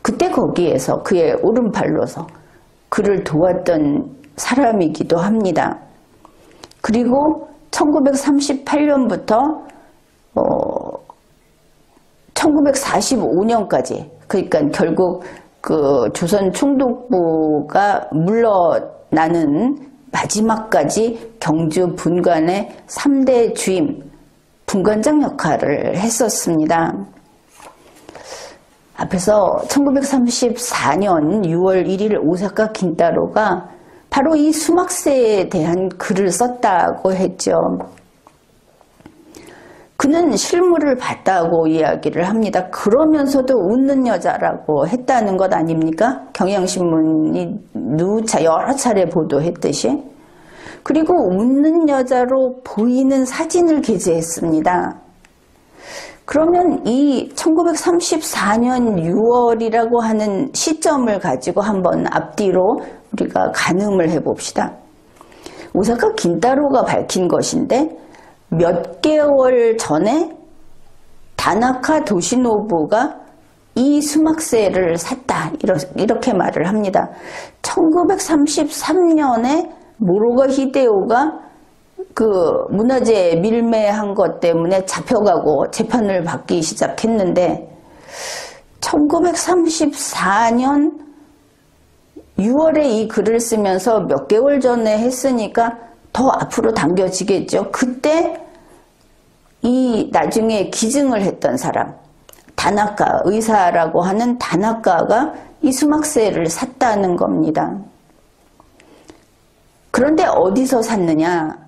그때 거기에서 그의 오른팔로서 그를 도왔던 사람이기도 합니다. 그리고 1938년부터 1945년까지 그러니까 결국 그 조선 총독부가 물러나는 마지막까지 경주 분관의 3대 주임 분관장 역할을 했었습니다. 앞에서 1934년 6월 1일 오사카 긴타로가 바로 이 수막세에 대한 글을 썼다고 했죠. 그는 실물을 봤다고 이야기를 합니다. 그러면서도 웃는 여자라고 했다는 것 아닙니까? 경향신문이 여러 차례 보도했듯이. 그리고 웃는 여자로 보이는 사진을 게재했습니다. 그러면 이 1934년 6월이라고 하는 시점을 가지고 한번 앞뒤로 우리가 가늠을 해봅시다. 오사카 긴타로가 밝힌 것인데 몇 개월 전에 다나카 도시노부가 이 수막세를 샀다 이렇게 말을 합니다. 1933년에 모로가 히데오가 그 문화재 밀매한 것 때문에 잡혀가고 재판을 받기 시작했는데 1934년 6월에 이 글을 쓰면서 몇 개월 전에 했으니까 더 앞으로 당겨지겠죠. 그때 이 나중에 기증을 했던 사람 다나카 의사라고 하는 다나카가 이 수막세를 샀다는 겁니다. 그런데 어디서 샀느냐?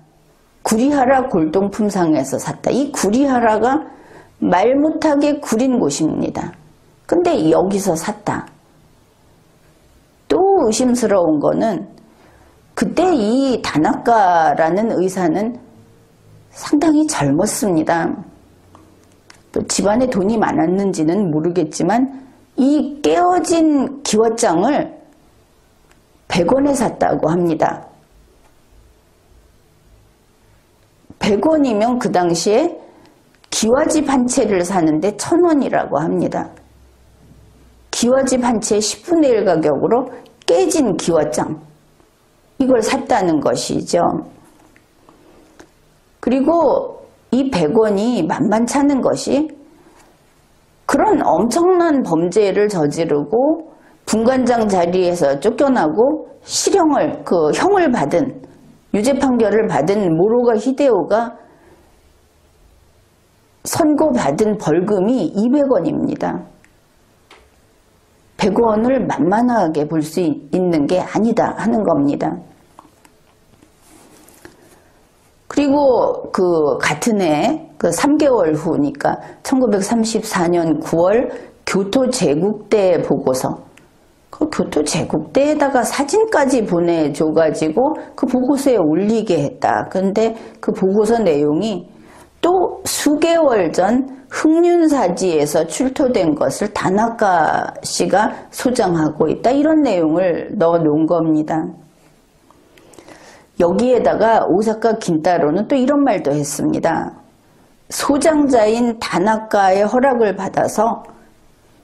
구리하라 골동품상에서 샀다. 이 구리하라가 말 못하게 구린 곳입니다. 근데 여기서 샀다. 또 의심스러운 거는 그때 이 다나카라는 의사는 상당히 젊었습니다. 또 집안에 돈이 많았는지는 모르겠지만 이 깨어진 기와장을 100원에 샀다고 합니다. 100원이면 그 당시에 기와집 한 채를 사는데 1000원이라고 합니다. 기와집 한 채 10분의 1 가격으로 깨진 기와장 이걸 샀다는 것이죠. 그리고 이 100원이 만만찮은 것이 그런 엄청난 범죄를 저지르고 분관장 자리에서 쫓겨나고 형을 받은 유죄 판결을 받은 모로가 히데오가 선고받은 벌금이 200원입니다. 100원을 만만하게 볼 수 있는 게 아니다 하는 겁니다. 그리고 그 같은 해, 그 3개월 후니까 1934년 9월 교토 제국대 보고서, 그 교토 제국대에다가 사진까지 보내줘가지고 그 보고서에 올리게 했다. 그런데 그 보고서 내용이 또 수개월 전 흑륜사지에서 출토된 것을 다나카 씨가 소장하고 있다. 이런 내용을 넣어 놓은 겁니다. 여기에다가 오사카 긴타로는 또 이런 말도 했습니다. 소장자인 다나카의 허락을 받아서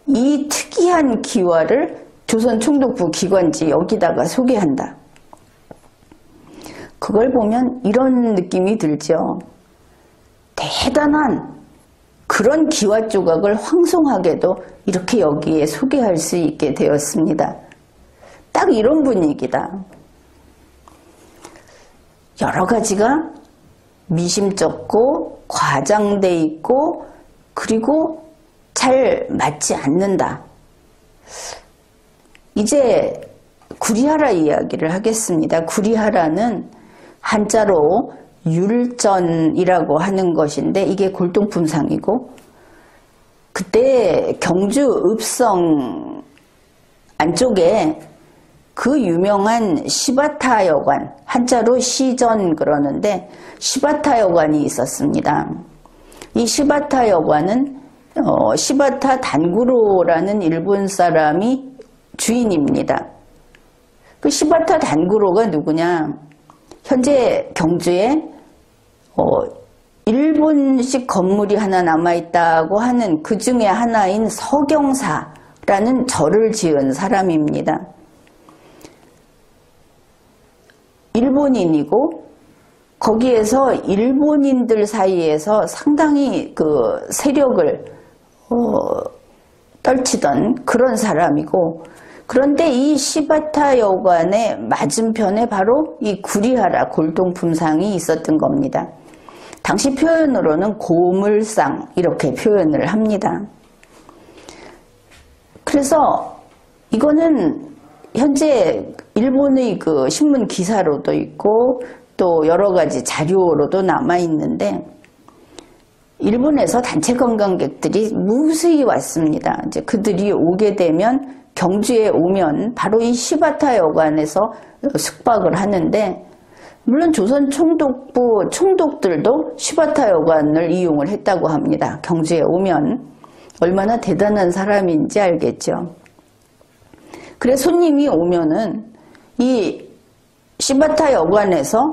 이 특이한 기와를 조선총독부 기관지 여기다가 소개한다. 그걸 보면 이런 느낌이 들죠. 대단한 그런 기와 조각을 황송하게도 이렇게 여기에 소개할 수 있게 되었습니다. 딱 이런 분위기다. 여러 가지가 미심쩍고 과장돼 있고 그리고 잘 맞지 않는다. 이제 구리하라 이야기를 하겠습니다. 구리하라는 한자로 율전이라고 하는 것인데 이게 골동품상이고, 그때 경주 읍성 안쪽에 그 유명한 시바타 여관, 한자로 시전 그러는데 시바타 여관이 있었습니다. 이 시바타 여관은 시바타 단구로라는 일본 사람이 주인입니다. 그 시바타 단구로가 누구냐? 현재 경주에 일본식 건물이 하나 남아있다고 하는 그 중에 하나인 서경사라는 절을 지은 사람입니다. 일본인이고 거기에서 일본인들 사이에서 상당히 그 세력을 떨치던 그런 사람이고, 그런데 이 시바타 여관의 맞은편에 바로 이 구리하라 골동품상이 있었던 겁니다. 당시 표현으로는 고물상 이렇게 표현을 합니다. 그래서 이거는 현재 일본의 그 신문 기사로도 있고 또 여러 가지 자료로도 남아 있는데, 일본에서 단체 관광객들이 무수히 왔습니다. 이제 그들이 오게 되면 경주에 오면 바로 이 시바타 여관에서 숙박을 하는데, 물론 조선 총독부 총독들도 시바타 여관을 이용을 했다고 합니다. 경주에 오면 얼마나 대단한 사람인지 알겠죠. 그래 손님이 오면은 이 시바타 여관에서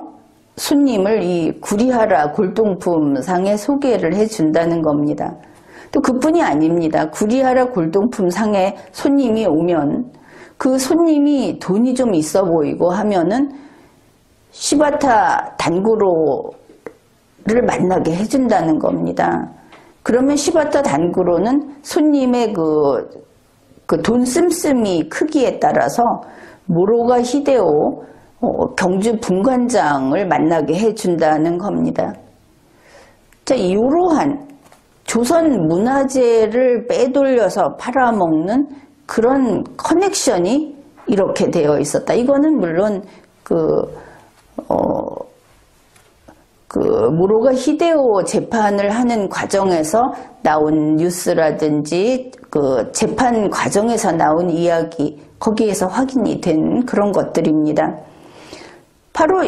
손님을 이 구리하라 골동품상에 소개를 해준다는 겁니다. 또 그뿐이 아닙니다. 구리하라 골동품상에 손님이 오면 그 손님이 돈이 좀 있어 보이고 하면은 시바타 단구로를 만나게 해준다는 겁니다. 그러면 시바타 단구로는 손님의 그 돈 씀씀이 크기에 따라서 모로가 히데오 경주 분관장을 만나게 해준다는 겁니다. 자, 이러한 조선 문화재를 빼돌려서 팔아먹는 그런 커넥션이 이렇게 되어 있었다. 이거는 물론 모로가 히데오 재판을 하는 과정에서 나온 뉴스라든지 그 재판 과정에서 나온 이야기, 거기에서 확인이 된 그런 것들입니다. 바로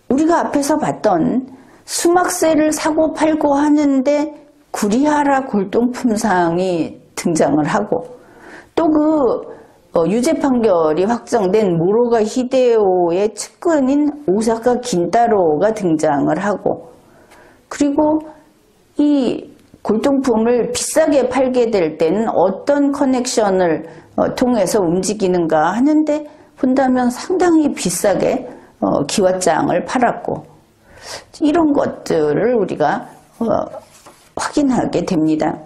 우리가 앞에서 봤던 수막새를 사고 팔고 하는데 구리하라 골동품상이 등장을 하고, 또 유죄 판결이 확정된 모로가 히데오의 측근인 오사카 긴타로가 등장을 하고, 그리고 이 골동품을 비싸게 팔게 될 때는 어떤 커넥션을 통해서 움직이는가 하는데 본다면 상당히 비싸게 기와장을 팔았고, 이런 것들을 우리가 확인하게 됩니다.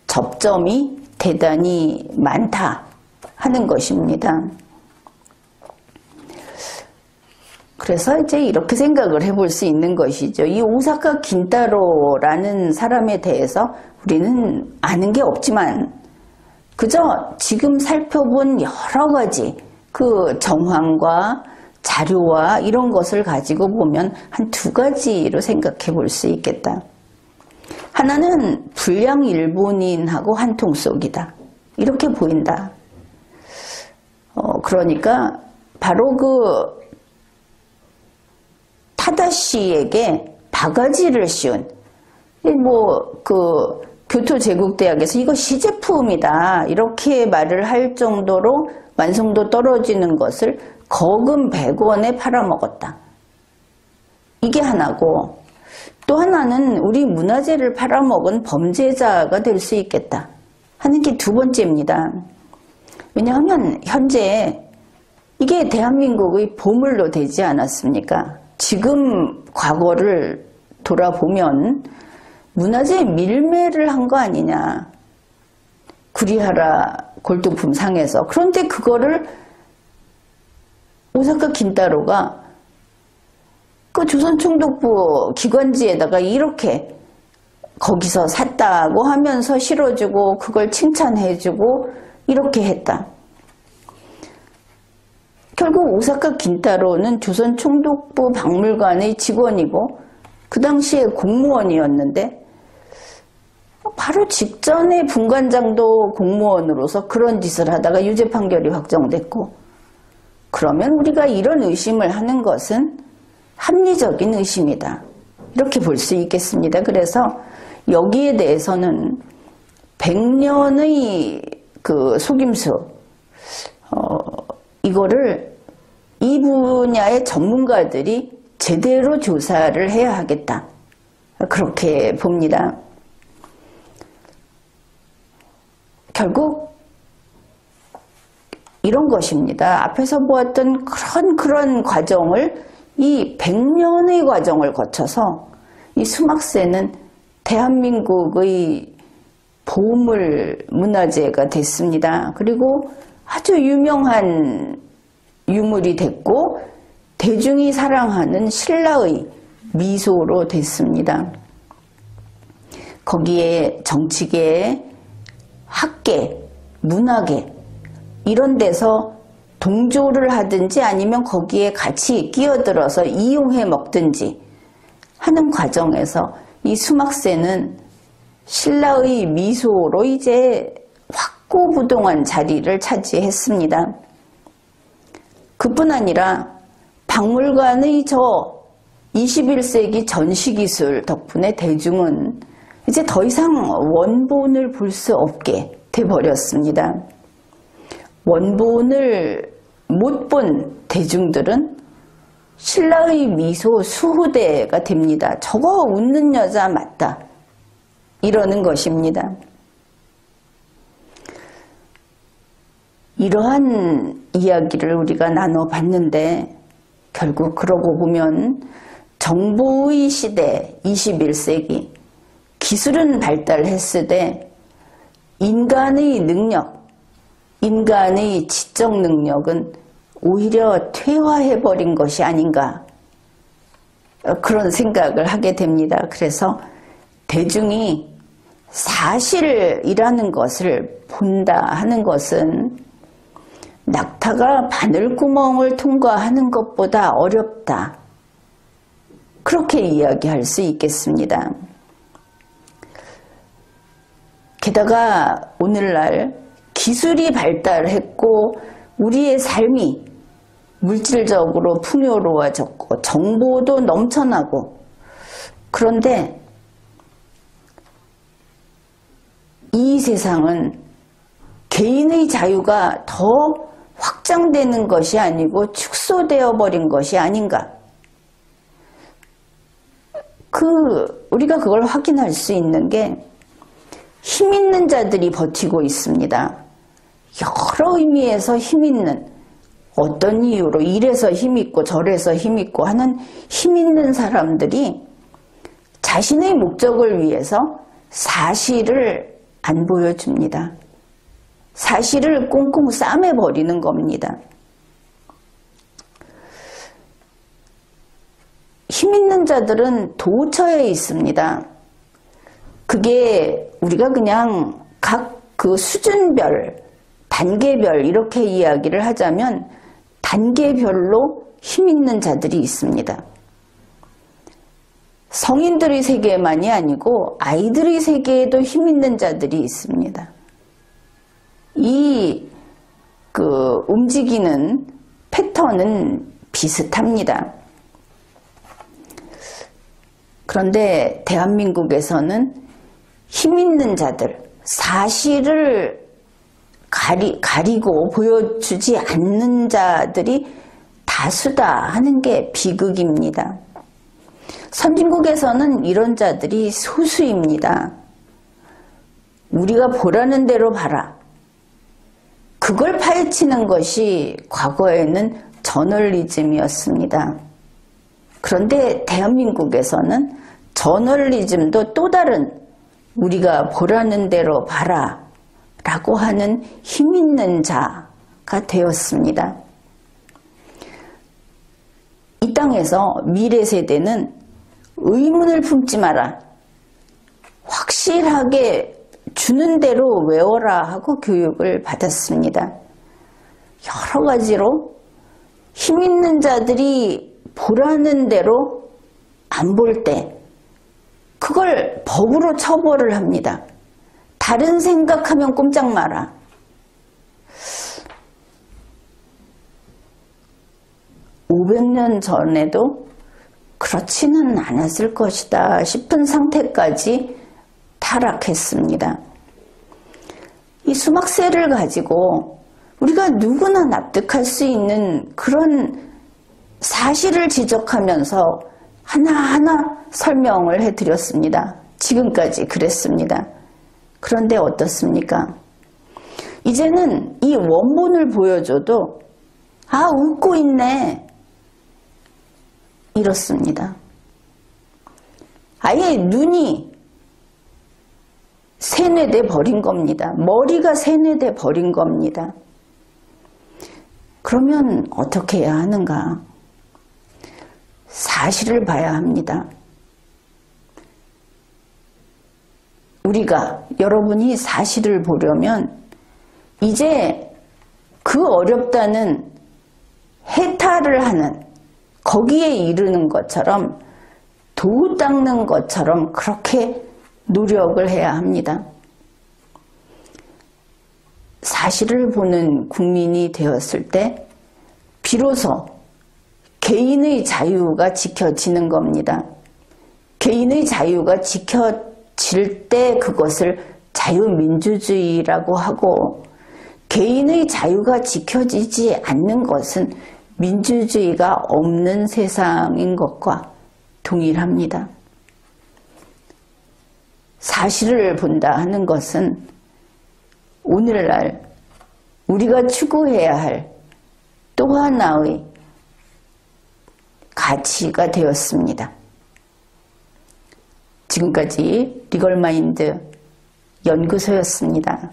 접점이 대단히 많다 하는 것입니다. 그래서 이제 이렇게 생각을 해볼 수 있는 것이죠. 이 오사카 긴타로라는 사람에 대해서 우리는 아는 게 없지만 그저 지금 살펴본 여러 가지 그 정황과 자료와 이런 것을 가지고 보면 한 두 가지로 생각해 볼 수 있겠다. 하나는 불량 일본인하고 한통 속이다. 이렇게 보인다. 그러니까 바로 그 타다시에게 바가지를 씌운 교토제국대학에서 이거 시제품이다 이렇게 말을 할 정도로 완성도 떨어지는 것을 거금 100원에 팔아먹었다. 이게 하나고, 또 하나는 우리 문화재를 팔아먹은 범죄자가 될 수 있겠다 하는 게 두 번째입니다. 왜냐하면 현재 이게 대한민국의 보물로 되지 않았습니까? 지금 과거를 돌아보면 문화재 밀매를 한 거 아니냐. 구리하라 골동품 상에서. 그런데 그거를 오사카 긴타로가 그 조선총독부 기관지에다가 이렇게 거기서 샀다고 하면서 실어주고 그걸 칭찬해주고 이렇게 했다. 결국 오사카 긴타로는 조선총독부 박물관의 직원이고 그 당시에 공무원이었는데 바로 직전에 분관장도 공무원으로서 그런 짓을 하다가 유죄 판결이 확정됐고, 그러면 우리가 이런 의심을 하는 것은 합리적인 의심이다. 이렇게 볼 수 있겠습니다. 그래서 여기에 대해서는 100년의 그 속임수, 이거를 이 분야의 전문가들이 제대로 조사를 해야 하겠다. 그렇게 봅니다. 결국 이런 것입니다. 앞에서 보았던 그런 과정을 이 100년의 과정을 거쳐서 이 수막새는 대한민국의 보물 문화재가 됐습니다. 그리고 아주 유명한 유물이 됐고 대중이 사랑하는 신라의 미소로 됐습니다. 거기에 정치계, 학계, 문화계 이런 데서 동조를 하든지 아니면 거기에 같이 끼어들어서 이용해 먹든지 하는 과정에서 이 수막새는 신라의 미소로 이제 확고부동한 자리를 차지했습니다. 그뿐 아니라 박물관의 저 21세기 전시기술 덕분에 대중은 이제 더 이상 원본을 볼 수 없게 돼버렸습니다. 원본을 못 본 대중들은 신라의 미소 수호대가 됩니다. 저거 웃는 여자 맞다. 이러는 것입니다. 이러한 이야기를 우리가 나눠봤는데 결국 그러고 보면 정보의 시대 21세기 기술은 발달했으되 인간의 능력, 인간의 지적 능력은 오히려 퇴화해버린 것이 아닌가 그런 생각을 하게 됩니다. 그래서 대중이 사실이라는 것을 본다 하는 것은 낙타가 바늘구멍을 통과하는 것보다 어렵다. 그렇게 이야기할 수 있겠습니다. 게다가 오늘날 기술이 발달했고 우리의 삶이 물질적으로 풍요로워졌고 정보도 넘쳐나고 그런데 이 세상은 개인의 자유가 더 확장되는 것이 아니고 축소되어 버린 것이 아닌가. 우리가 그걸 확인할 수 있는 게 힘 있는 자들이 버티고 있습니다. 여러 의미에서 힘 있는, 어떤 이유로 이래서 힘 있고 저래서 힘 있고 하는 힘 있는 사람들이 자신의 목적을 위해서 사실을 안 보여줍니다. 사실을 꽁꽁 싸매버리는 겁니다. 힘 있는 자들은 도처에 있습니다. 그게 우리가 그냥 각 그 수준별, 단계별 이렇게 이야기를 하자면 단계별로 힘 있는 자들이 있습니다. 성인들의 세계만이 아니고 아이들의 세계에도 힘 있는 자들이 있습니다. 움직이는 패턴은 비슷합니다. 그런데 대한민국에서는 힘 있는 자들, 사실을 가리고 보여주지 않는 자들이 다수다 하는 게 비극입니다. 선진국에서는 이런 자들이 소수입니다. 우리가 보라는 대로 봐라. 그걸 파헤치는 것이 과거에는 저널리즘이었습니다. 그런데 대한민국에서는 저널리즘도 또 다른 우리가 보라는 대로 봐라 라고 하는 힘 있는 자가 되었습니다. 이 땅에서 미래 세대는 의문을 품지 마라. 확실하게 주는 대로 외워라 하고 교육을 받았습니다. 여러 가지로 힘 있는 자들이 보라는 대로 안 볼 때 그걸 법으로 처벌을 합니다. 다른 생각하면 꼼짝 마라. (500년) 전에도 그렇지는 않았을 것이다 싶은 상태까지 타락했습니다. 이 수막세를 가지고 우리가 누구나 납득할 수 있는 그런 사실을 지적하면서 하나하나 설명을 해드렸습니다. 지금까지 그랬습니다. 그런데 어떻습니까? 이제는 이 원본을 보여줘도 웃고 있네 이렇습니다. 아예 눈이 세뇌돼 버린 겁니다. 머리가 세뇌돼 버린 겁니다. 그러면 어떻게 해야 하는가? 사실을 봐야 합니다. 여러분이 사실을 보려면 이제 그 어렵다는 해탈을 하는 거기에 이르는 것처럼 도우 닦는 것처럼 그렇게 노력을 해야 합니다. 사실을 보는 국민이 되었을 때 비로소 개인의 자유가 지켜지는 겁니다. 개인의 자유가 지켜질 때 그것을 자유민주주의라고 하고 개인의 자유가 지켜지지 않는 것은 민주주의가 없는 세상인 것과 동일합니다. 사실을 본다 하는 것은 오늘날 우리가 추구해야 할 또 하나의 가치가 되었습니다. 지금까지 리걸마인드 연구소였습니다.